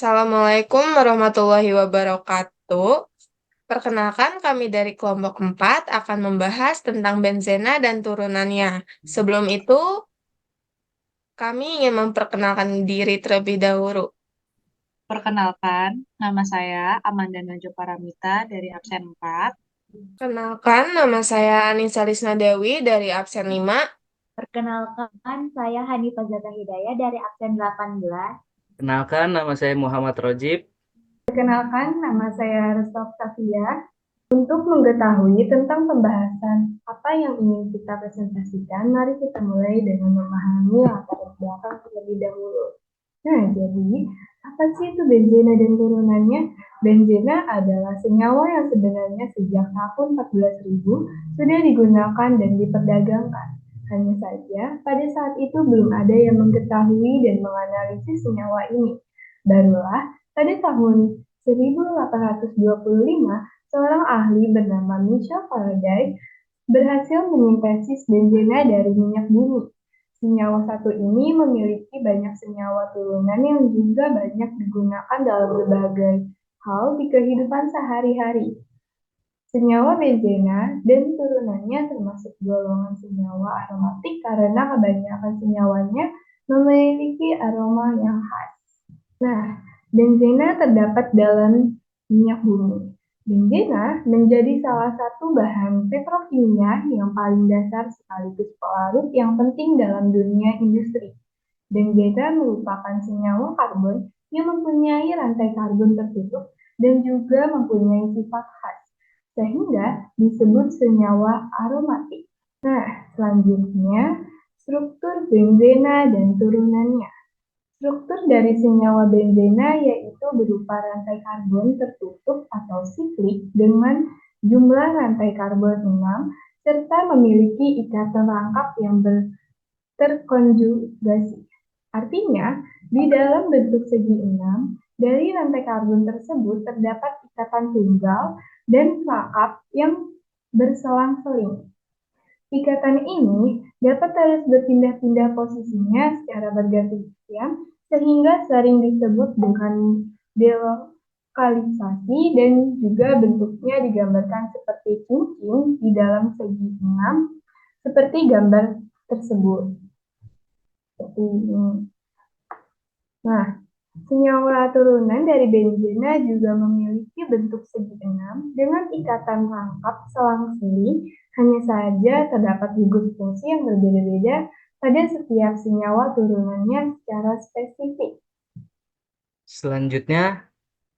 Assalamualaikum warahmatullahi wabarakatuh. Perkenalkan, kami dari kelompok 4 akan membahas tentang benzena dan turunannya. Sebelum itu, kami ingin memperkenalkan diri terlebih dahulu. Perkenalkan, nama saya Amanda Najwa Paramita dari absen 4. Kenalkan, nama saya Anissa Lisna Dewi dari absen 5. Perkenalkan, saya Hanifah Zata Hidayah dari absen 18. Kenalkan, nama saya Muhammad Rojib. Perkenalkan, nama saya Restof Safia. Untuk mengetahui tentang pembahasan apa yang ingin kita presentasikan, mari kita mulai dengan memahami latar belakang terlebih dahulu. Nah, jadi apa sih itu benzena dan turunannya? Benzena adalah senyawa yang sebenarnya sejak tahun 14.000 sudah digunakan dan diperdagangkan. Hanya saja, pada saat itu belum ada yang mengetahui dan menganalisis senyawa ini. Barulah pada tahun 1825, seorang ahli bernama Michel Faraday berhasil menyintesis benzena dari minyak bumi. Senyawa satu ini memiliki banyak senyawa turunan yang juga banyak digunakan dalam berbagai hal di kehidupan sehari-hari. Senyawa benzena dan turunannya termasuk golongan senyawa aromatik karena kebanyakan senyawanya memiliki aroma yang khas. Nah, benzena terdapat dalam minyak bumi. Benzena menjadi salah satu bahan petrokimia yang paling dasar sekaligus pelarut yang penting dalam dunia industri. Benzena merupakan senyawa karbon yang mempunyai rantai karbon tertutup dan juga mempunyai sifat khas, sehingga disebut senyawa aromatik. Nah, selanjutnya, struktur benzena dan turunannya. Struktur dari senyawa benzena yaitu berupa rantai karbon tertutup atau siklik dengan jumlah rantai karbon 6 serta memiliki ikatan rangkap yang terkonjugasi. Artinya, di dalam bentuk segi 6, dari rantai karbon tersebut terdapat ikatan tunggal dan rangkap yang berselang-seling. Ikatan ini dapat terus berpindah-pindah posisinya secara bergantian sehingga sering disebut dengan delokalisasi dan juga bentuknya digambarkan seperti cincin di dalam segi 6 seperti gambar tersebut. Seperti ini. Nah, senyawa turunan dari benzena juga memiliki bentuk segi 6 dengan ikatan rangkap selang-seling, hanya saja terdapat gugus fungsi yang berbeda-beda pada setiap senyawa turunannya secara spesifik. Selanjutnya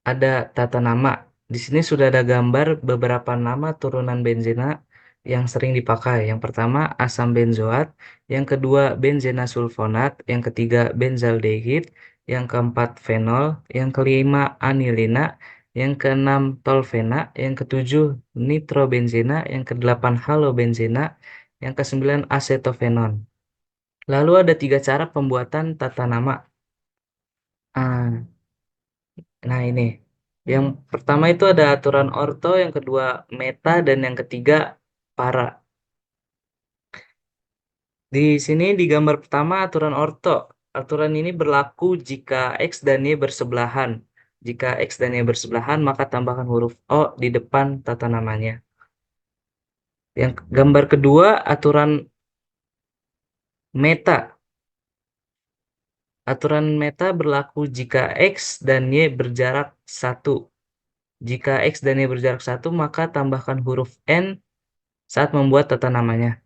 ada tata nama. Di sini sudah ada gambar beberapa nama turunan benzena yang sering dipakai. Yang pertama asam benzoat, yang kedua benzena sulfonat, yang ketiga benzaldehid, yang keempat fenol, yang kelima anilina, yang keenam tolfena, yang ketujuh nitrobenzena, yang kedelapan halobenzena, yang kesembilan asetofenon. Lalu ada tiga cara pembuatan tata nama. Ah, Nah ini, yang pertama itu ada aturan orto, yang kedua meta, dan yang ketiga para. Di sini di gambar pertama aturan orto. Aturan ini berlaku jika X dan Y bersebelahan. Jika X dan Y bersebelahan, maka tambahkan huruf O di depan tata namanya. Yang gambar kedua, aturan meta. Aturan meta berlaku jika X dan Y berjarak 1. Jika X dan Y berjarak 1, maka tambahkan huruf N saat membuat tata namanya.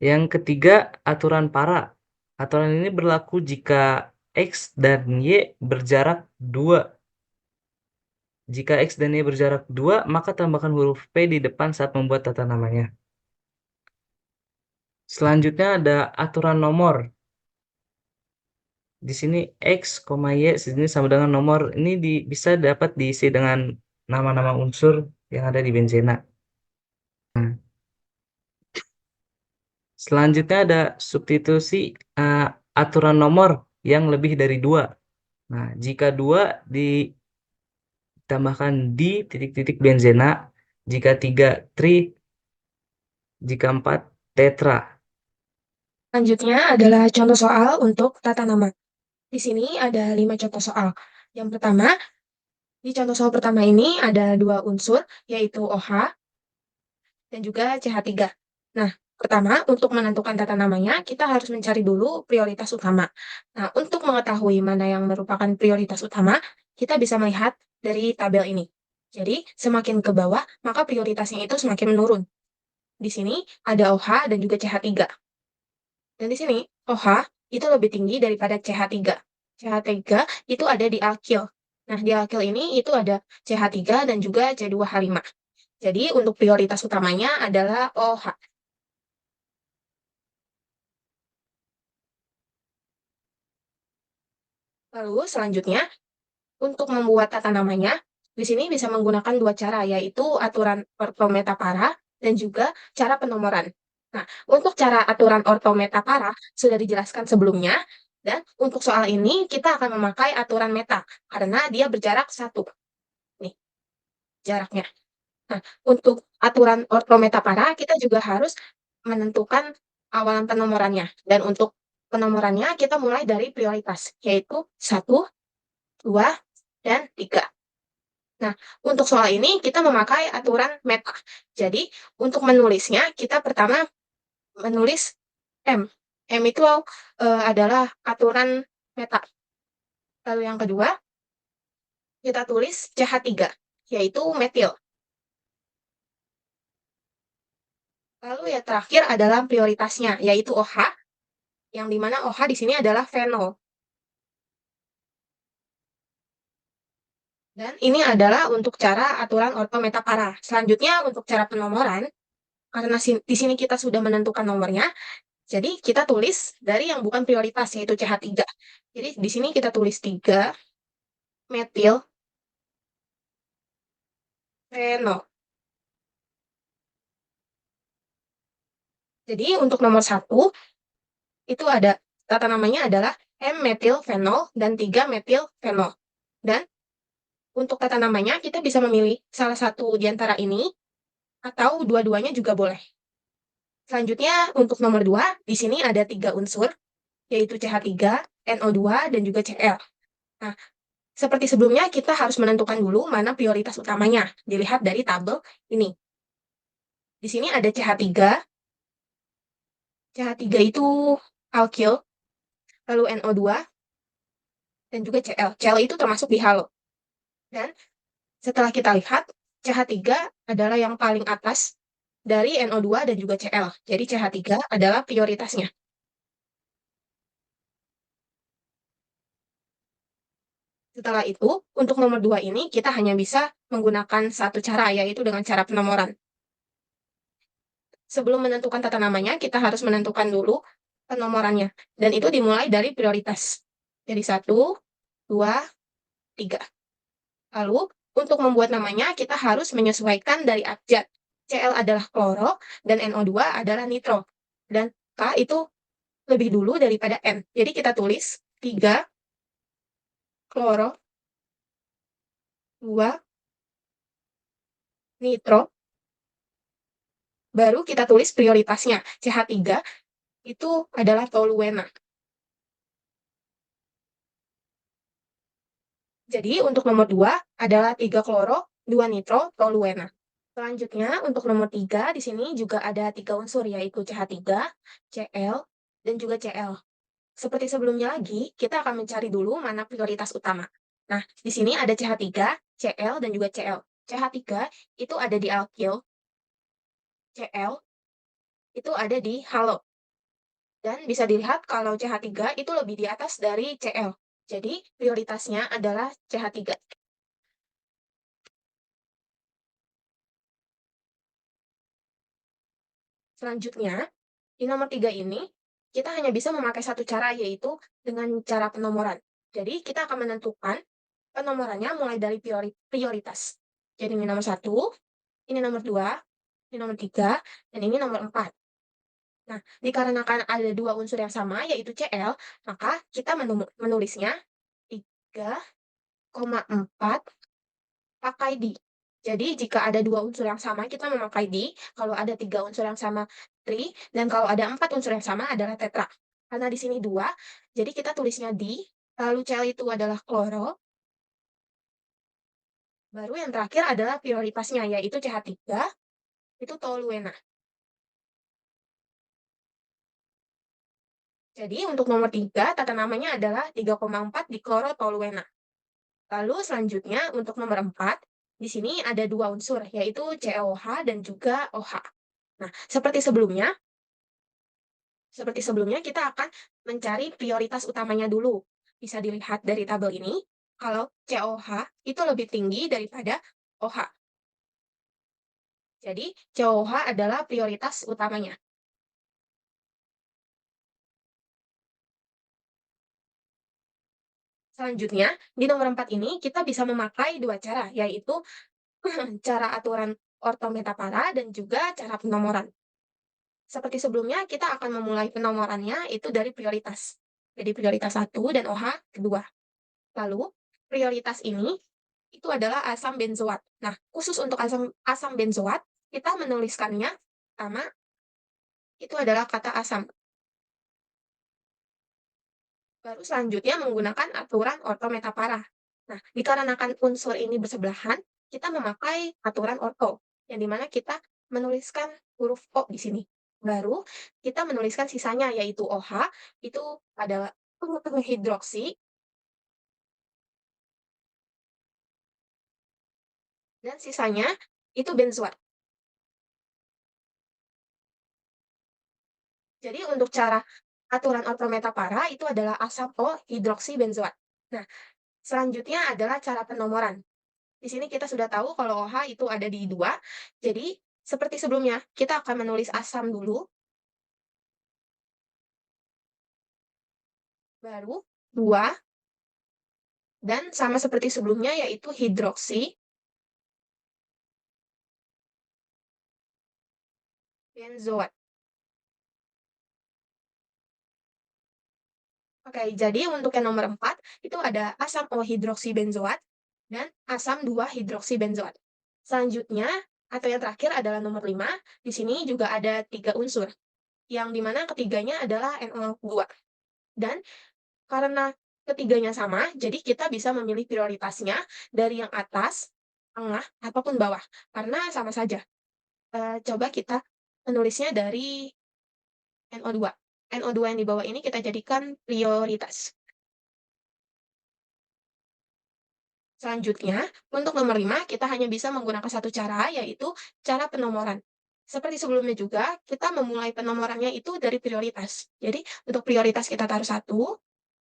Yang ketiga, aturan para. Aturan ini berlaku jika X dan Y berjarak 2. Jika X dan Y berjarak 2, maka tambahkan huruf P di depan saat membuat tata namanya. Selanjutnya ada aturan nomor. Di sini X, Y sini sama dengan nomor. Ini bisa dapat diisi dengan nama-nama unsur yang ada di benzena. Nah, selanjutnya ada substitusi uh, aturan nomor yang lebih dari 2. Nah, jika 2 ditambahkan di titik-titik benzena, jika 3 tri, jika 4 tetra. Selanjutnya adalah contoh soal untuk tata nama. Di sini ada 5 contoh soal. Yang pertama, di contoh soal pertama ini ada 2 unsur, yaitu OH dan juga CH3. Nah, pertama, untuk menentukan tata namanya, kita harus mencari dulu prioritas utama. Nah, untuk mengetahui mana yang merupakan prioritas utama, kita bisa melihat dari tabel ini. Jadi, semakin ke bawah, maka prioritasnya itu semakin menurun. Di sini ada OH dan juga CH3. Dan di sini, OH itu lebih tinggi daripada CH3. CH3 itu ada di alkil. Nah, di alkil ini itu ada CH3 dan juga C2H5. Jadi, untuk prioritas utamanya adalah OH. Lalu, selanjutnya, untuk membuat tata namanya, di sini bisa menggunakan 2 cara, yaitu aturan ortometapara dan juga cara penomoran. Nah, untuk cara aturan ortometapara sudah dijelaskan sebelumnya, dan untuk soal ini kita akan memakai aturan meta, karena dia berjarak 1. Nih, jaraknya. Nah, untuk aturan ortometapara, kita juga harus menentukan awalan penomorannya. Dan untuk penomorannya, kita mulai dari prioritas, yaitu 1, 2, dan 3. Nah, untuk soal ini kita memakai aturan meta. Jadi, untuk menulisnya, kita pertama menulis M. M itu adalah aturan meta. Lalu yang kedua, kita tulis CH3, yaitu metil. Lalu yang terakhir adalah prioritasnya, yaitu OH, yang dimana OH di sini adalah fenol. Dan ini adalah untuk cara aturan ortometapara. Selanjutnya, untuk cara penomoran, karena di sini kita sudah menentukan nomornya, jadi kita tulis dari yang bukan prioritas, yaitu CH3. Jadi di sini kita tulis 3 metil fenol. Jadi untuk nomor 1, itu ada tata namanya adalah M-metil fenol dan 3 metil fenol. Dan untuk tata namanya kita bisa memilih salah satu di antara ini, atau dua-duanya juga boleh. Selanjutnya untuk nomor 2, di sini ada 3 unsur, yaitu CH3, NO2, dan juga Cl. Nah, seperti sebelumnya, kita harus menentukan dulu mana prioritas utamanya. Dilihat dari tabel ini. Di sini ada CH3. CH3 itu alkil, lalu NO2, dan juga Cl. Cl itu termasuk di halo. Dan setelah kita lihat, CH3 adalah yang paling atas dari NO2 dan juga Cl. Jadi CH3 adalah prioritasnya. Setelah itu, untuk nomor 2 ini kita hanya bisa menggunakan satu cara, yaitu dengan cara penomoran. Sebelum menentukan tata namanya, kita harus menentukan dulu penomorannya. Dan itu dimulai dari prioritas. Jadi 1, 2, 3. Lalu, untuk membuat namanya, kita harus menyesuaikan dari abjad. Cl adalah kloro, dan NO2 adalah nitro. Dan K itu lebih dulu daripada N. Jadi kita tulis 3 kloro, 2 nitro, baru kita tulis prioritasnya. CH3 itu adalah toluena. Jadi untuk nomor 2 adalah 3 kloro, 2 nitro, toluena. Selanjutnya untuk nomor 3 di sini juga ada 3 unsur, yaitu CH3, Cl, dan juga Cl. Seperti sebelumnya lagi, kita akan mencari dulu mana prioritas utama. Nah, di sini ada CH3, Cl, dan juga Cl. CH3 itu ada di alkil, Cl itu ada di halo. Dan bisa dilihat kalau CH3 itu lebih di atas dari Cl. Jadi, prioritasnya adalah CH3. Selanjutnya, di nomor 3 ini, kita hanya bisa memakai satu cara, yaitu dengan cara penomoran. Jadi, kita akan menentukan penomorannya mulai dari prioritas. Jadi, ini nomor 1, ini nomor 2, ini nomor 3, dan ini nomor 4. Nah, dikarenakan ada 2 unsur yang sama, yaitu Cl, maka kita menulisnya 3,4 pakai di. Jadi, jika ada 2 unsur yang sama, kita memakai di. Kalau ada 3 unsur yang sama, tri. Dan kalau ada 4 unsur yang sama adalah tetra. Karena di sini 2, jadi kita tulisnya di Lalu Cl itu adalah kloro. Baru yang terakhir adalah prioritasnya, yaitu CH3, itu toluena. Jadi untuk nomor 3, tata namanya adalah 3,4 diklorotoluena. Lalu selanjutnya untuk nomor 4, di sini ada 2 unsur, yaitu COH dan juga OH. Nah, seperti sebelumnya kita akan mencari prioritas utamanya dulu. Bisa dilihat dari tabel ini, kalau COH itu lebih tinggi daripada OH. Jadi, COH adalah prioritas utamanya. Selanjutnya, di nomor 4 ini kita bisa memakai 2 cara, yaitu cara aturan ortometapara dan juga cara penomoran. Seperti sebelumnya, kita akan memulai penomorannya itu dari prioritas. Jadi prioritas 1 dan OH kedua. Lalu, prioritas ini itu adalah asam benzoat. Nah, khusus untuk asam benzoat, kita menuliskannya pertama itu adalah kata asam. Baru selanjutnya menggunakan aturan ortometapara. Nah, dikarenakan unsur ini bersebelahan, kita memakai aturan orto, yang dimana kita menuliskan huruf O di sini. Baru kita menuliskan sisanya, yaitu OH, itu adalah hidroksi, dan sisanya itu benzoat. Jadi untuk cara aturan ortometapara itu adalah asam O hidroksi benzoat. Nah, selanjutnya adalah cara penomoran. Di sini kita sudah tahu kalau OH itu ada di 2. Jadi, seperti sebelumnya, kita akan menulis asam dulu, baru 2, dan sama seperti sebelumnya yaitu hidroksi benzoat. Oke, jadi untuk yang nomor 4, itu ada asam O-hidroksi benzoat dan asam 2-hidroksi benzoat. Selanjutnya, atau yang terakhir adalah nomor 5, di sini juga ada 3 unsur, yang dimana ketiganya adalah NO2. Dan karena ketiganya sama, jadi kita bisa memilih prioritasnya dari yang atas, tengah, ataupun bawah, karena sama saja. Coba kita menulisnya dari NO2. NO2 yang di bawah ini kita jadikan prioritas. Selanjutnya, untuk nomor 5, kita hanya bisa menggunakan satu cara, yaitu cara penomoran. Seperti sebelumnya juga, kita memulai penomorannya itu dari prioritas. Jadi, untuk prioritas kita taruh 1,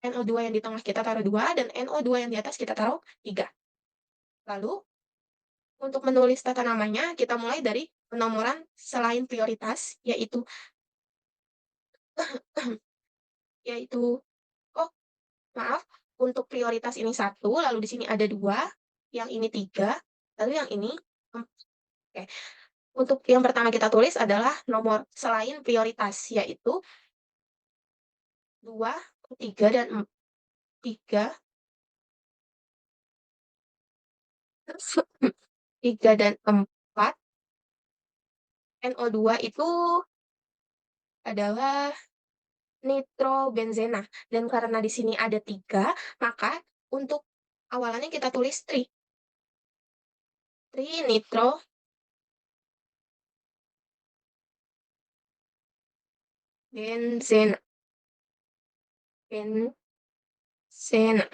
NO2 yang di tengah kita taruh 2, dan NO2 yang di atas kita taruh 3. Lalu, untuk menulis tata namanya, kita mulai dari penomoran selain prioritas, yaitu yaitu oh maaf, untuk prioritas ini 1, lalu di sini ada 2, yang ini 3, lalu yang ini 4. Oke. Untuk yang pertama kita tulis adalah nomor selain prioritas, yaitu 2, 3, dan 3, 3 dan 4. NO2 itu adalah nitrobenzena. Dan karena di sini ada 3, maka untuk awalannya kita tulis tri. Tri nitro benzena. Benzena.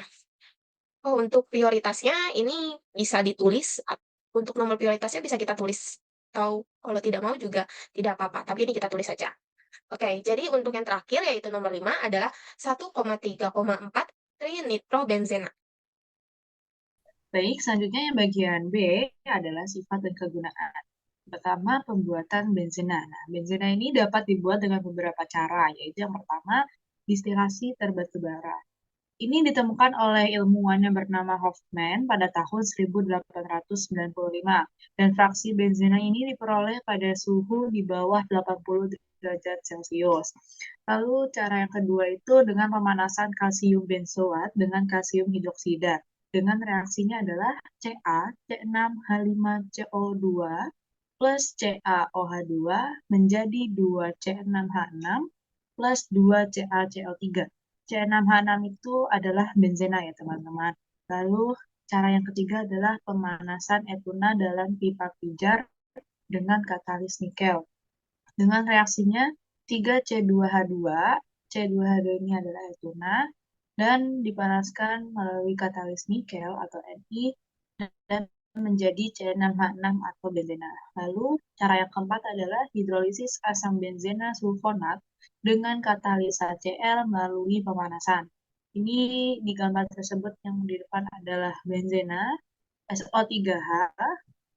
Oh, untuk prioritasnya ini bisa ditulis. Untuk nomor prioritasnya bisa kita tulis. Atau kalau tidak mau juga tidak apa-apa. Tapi ini kita tulis saja. Oke, jadi untuk yang terakhir yaitu nomor 5 adalah 1,3,4 trinitrobenzena. Baik, selanjutnya yang bagian B adalah sifat dan kegunaan. Pertama, pembuatan benzena. Nah, benzena ini dapat dibuat dengan beberapa cara, yaitu yang pertama, distilasi terbatu bara. Ini ditemukan oleh ilmuwan yang bernama Hoffman pada tahun 1895, dan fraksi benzena ini diperoleh pada suhu di bawah 80 derajat Celcius. Lalu cara yang kedua itu dengan pemanasan kalsium benzoat dengan kalsium hidroksida. Dengan reaksinya adalah Ca(C6H5CO2) plus CaOH2 menjadi 2C6H6 plus 2CaCl3. C6H6 itu adalah benzena ya teman-teman. Lalu cara yang ketiga adalah pemanasan etuna dalam pipa pijar dengan katalis nikel. Dengan reaksinya 3C2H2, C2H2 ini adalah etuna, dan dipanaskan melalui katalis nikel atau Ni dan menjadi C6H6 atau benzena. Lalu cara yang keempat adalah hidrolisis asam benzena sulfonat dengan katalis HCl melalui pemanasan. Ini di gambar tersebut yang di depan adalah benzena SO3H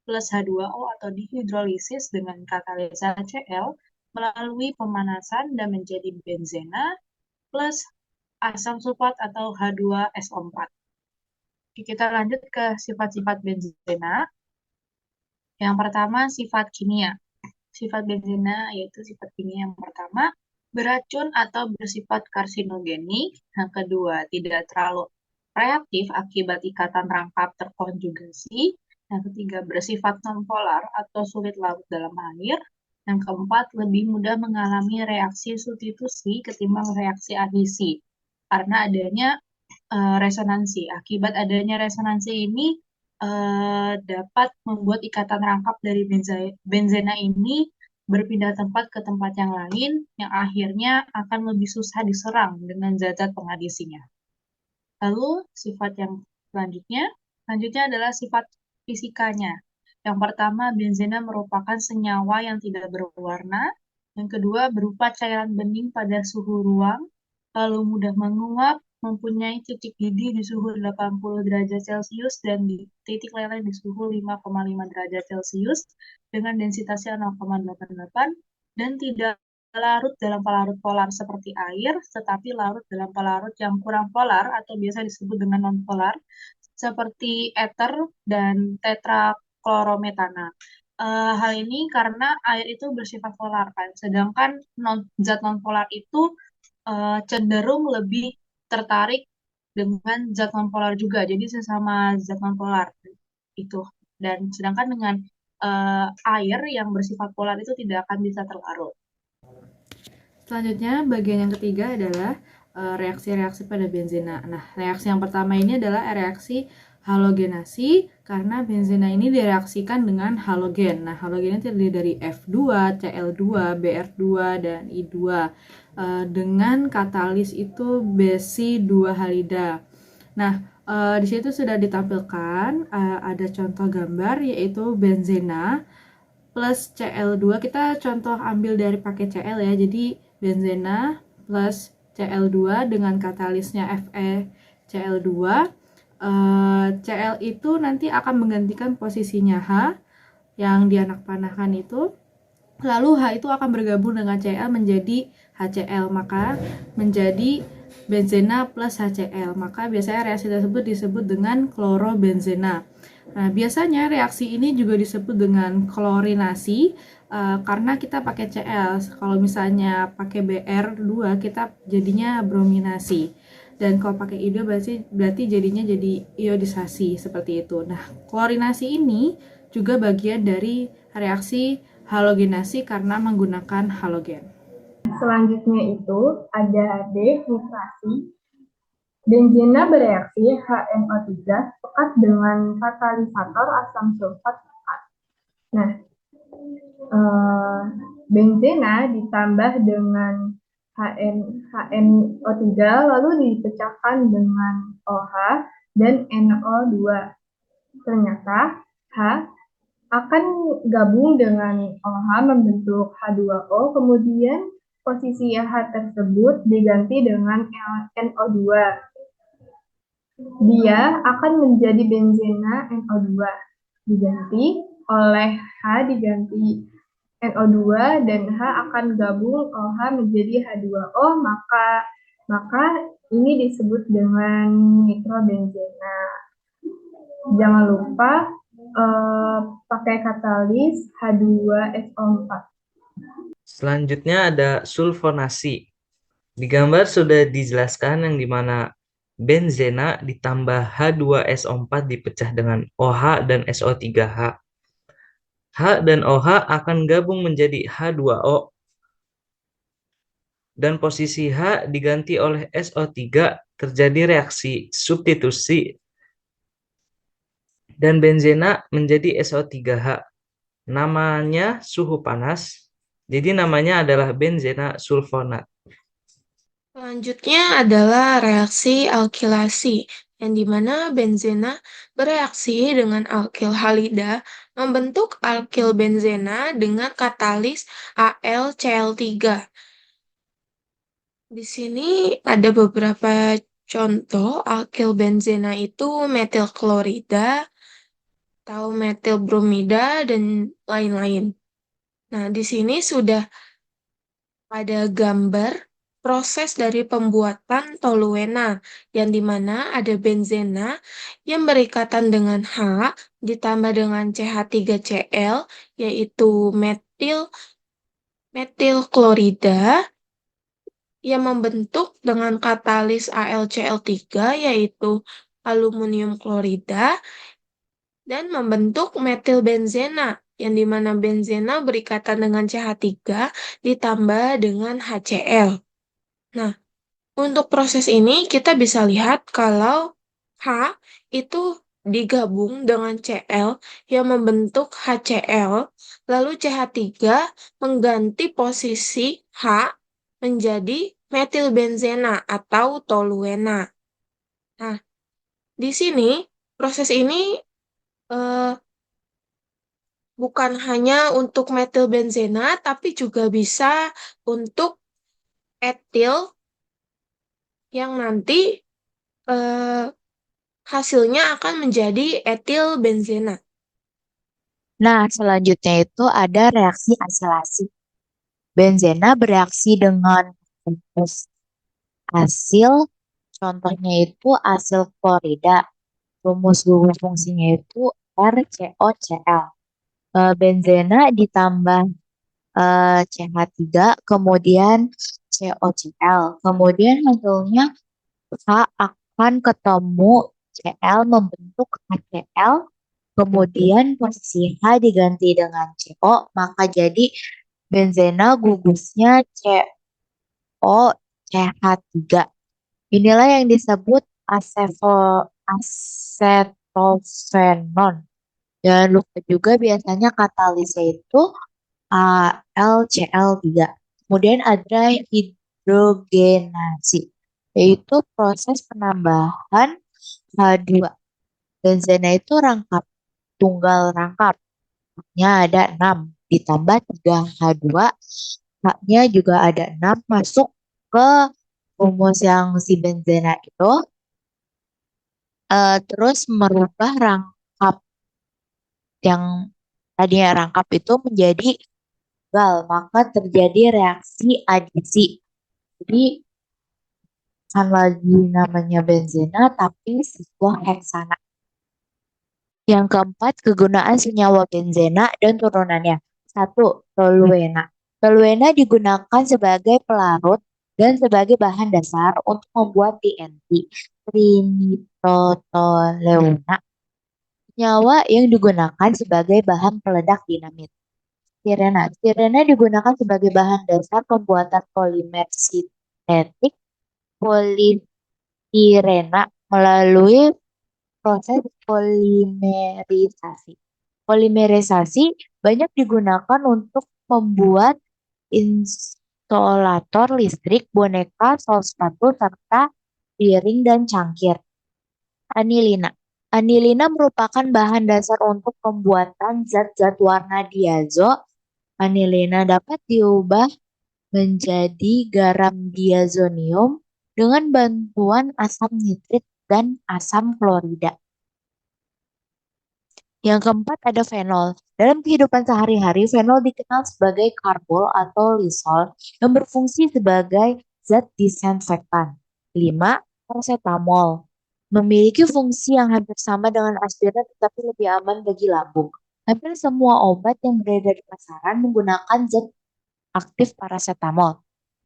plus H2O atau dihidrolisis dengan katalis HCl melalui pemanasan dan menjadi benzena plus asam sulfat atau H2SO4. Oke, kita lanjut ke sifat-sifat benzena. Yang pertama, sifat kimia. Sifat benzena yaitu sifat kimia yang pertama, beracun atau bersifat karsinogenik. Yang kedua, tidak terlalu reaktif akibat ikatan rangkap terkonjugasi. Yang ketiga, bersifat nonpolar atau sulit larut dalam air. Yang keempat, lebih mudah mengalami reaksi substitusi ketimbang reaksi adhesi karena adanya resonansi. Akibat adanya resonansi ini dapat membuat ikatan rangkap dari benzena ini berpindah tempat ke tempat yang lain, yang akhirnya akan lebih susah diserang dengan zat-zat pengadhesinya. Lalu sifat yang selanjutnya adalah sifat fisikanya. Yang pertama, benzena merupakan senyawa yang tidak berwarna. Yang kedua, berupa cairan bening pada suhu ruang, lalu mudah menguap, mempunyai titik didih di suhu 80 derajat Celcius dan di titik leleh di suhu 5,5 derajat Celcius dengan densitasnya 0,88 dan tidak larut dalam pelarut polar seperti air, tetapi larut dalam pelarut yang kurang polar atau biasa disebut dengan non-polar seperti ether dan tetraklorometana. Hal ini karena air itu bersifat polar kan, sedangkan zat non-polar itu cenderung lebih tertarik dengan zat nonpolar juga, jadi sesama zat nonpolar itu. Dan sedangkan dengan air yang bersifat polar itu tidak akan bisa terlarut. Selanjutnya, bagian yang ketiga adalah reaksi-reaksi pada benzena. Nah, reaksi yang pertama ini adalah reaksi halogenasi, karena benzena ini direaksikan dengan halogen. Nah, halogen ini terdiri dari F2, Cl2, Br2, dan I2. Dengan katalis itu Besi2-halida. Nah, di situ sudah ditampilkan ada contoh gambar yaitu benzena plus Cl2. Kita contoh ambil dari pakai Cl ya. Jadi benzena plus Cl2 dengan katalisnya FeCl2. Cl itu nanti akan menggantikan posisinya H yang dianak-panahkan itu. Lalu H itu akan bergabung dengan Cl menjadi HCl, maka menjadi benzena plus HCl. Maka biasanya reaksi tersebut disebut dengan klorobenzena. Nah, biasanya reaksi ini juga disebut dengan klorinasi karena kita pakai Cl. Kalau misalnya pakai Br2 kita jadinya brominasi. Dan kalau pakai I2 berarti jadinya jadi iodisasi seperti itu. Nah, klorinasi ini juga bagian dari reaksi halogenasi karena menggunakan halogen. Selanjutnya itu ada defluorasi. Benzena bereaksi HNO3 pekat dengan katalisator asam sulfat pekat. Nah, benzena ditambah dengan HNO3 lalu dipecahkan dengan OH dan NO2. Ternyata H akan gabung dengan OH membentuk H2O, kemudian posisi H tersebut diganti dengan NO2. Dia akan menjadi benzena NO2, diganti oleh H diganti NO2 dan H akan gabung OH menjadi H2O, maka ini disebut dengan nitrobenzena. Jangan lupa pakai katalis H2SO4. Selanjutnya ada sulfonasi. Di gambar sudah dijelaskan yang dimana benzena ditambah H2SO4 dipecah dengan OH dan SO3H. H dan OH akan gabung menjadi H2O. dan posisi H diganti oleh SO3, terjadi reaksi substitusi dan benzena menjadi SO3H. Namanya suhu panas, jadi namanya adalah benzena sulfonat. Selanjutnya adalah reaksi alkilasi, yang dimana benzena bereaksi dengan alkil halida membentuk alkil benzena dengan katalis AlCl3. Di sini ada beberapa contoh alkil benzena itu metil klorida, atau metil bromida, dan lain-lain. Nah, di sini sudah ada gambar proses dari pembuatan toluena, yang dimana ada benzena yang berikatan dengan H ditambah dengan CH3Cl, yaitu metil klorida, yang membentuk dengan katalis AlCl3, yaitu aluminium klorida, dan membentuk metil benzena, yang dimana benzena berikatan dengan CH3 ditambah dengan HCl. Nah, untuk proses ini kita bisa lihat kalau H itu digabung dengan Cl yang membentuk HCl, lalu CH3 mengganti posisi H menjadi metilbenzena atau toluena. Nah, di sini proses ini eh, bukan hanya untuk metilbenzena, tapi juga bisa untuk etil yang nanti eh, hasilnya akan menjadi etil benzena. Nah, selanjutnya itu ada reaksi asilasi. Benzena bereaksi dengan asil, contohnya itu asil klorida. Rumus gugur fungsinya itu RCOCl. Benzena ditambah CH3, kemudian COCl. Kemudian hasilnya H akan ketemu Cl membentuk HCl, kemudian posisi H diganti dengan CO, maka jadi benzena gugusnya COCH3. Inilah yang disebut asetofenon. Jangan lupa juga biasanya katalisnya itu AlCl3. Kemudian ada hidrogenasi, yaitu proses penambahan H2. Benzena itu rangkap, tunggal rangkap. H-nya ada 6, ditambah 3H2. H-nya juga ada 6, masuk ke rumus yang si benzena itu. Terus merubah rangkap yang tadinya rangkap itu menjadi tunggal, maka terjadi reaksi adisi. Jadi bukan lagi namanya benzena tapi sikloheksana. Yang keempat, kegunaan senyawa benzena dan turunannya. 1. Toluena. Toluena digunakan sebagai pelarut dan sebagai bahan dasar untuk membuat TNT, trinitotoluena. Senyawa yang digunakan sebagai bahan peledak dinamit. Stirena. Stirena digunakan sebagai bahan dasar pembuatan polimer sintetik polistirena melalui proses polimerisasi. Polimerisasi banyak digunakan untuk membuat instalator listrik, boneka, sol sepatu, serta piring dan cangkir. Anilina. Anilina merupakan bahan dasar untuk pembuatan zat-zat warna diazo. Anilina dapat diubah menjadi garam diazonium dengan bantuan asam nitrit dan asam klorida. Yang keempat ada fenol. Dalam kehidupan sehari-hari, fenol dikenal sebagai karbol atau lisol yang berfungsi sebagai zat disinfektan. 5. Paracetamol. Memiliki fungsi yang hampir sama dengan aspirin tetapi lebih aman bagi lambung. Hampir semua obat yang beredar di pasaran menggunakan zat aktif paracetamol.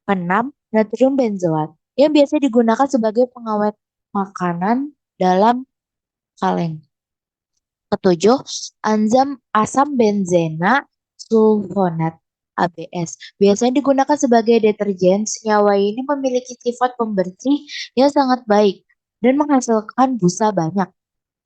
6. Natrium benzoat yang biasa digunakan sebagai pengawet makanan dalam kaleng. 7. Asam benzena sulfonat. ABS. Biasanya digunakan sebagai deterjen. Senyawa ini memiliki sifat pembersih yang sangat baik dan menghasilkan busa banyak.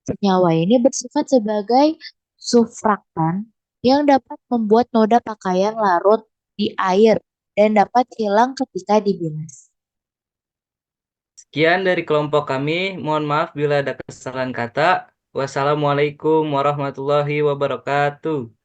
Senyawa ini bersifat sebagai surfaktan yang dapat membuat noda pakaian larut di air dan dapat hilang ketika dibilas. Sekian dari kelompok kami. Mohon maaf bila ada kesalahan kata. Wassalamualaikum warahmatullahi wabarakatuh.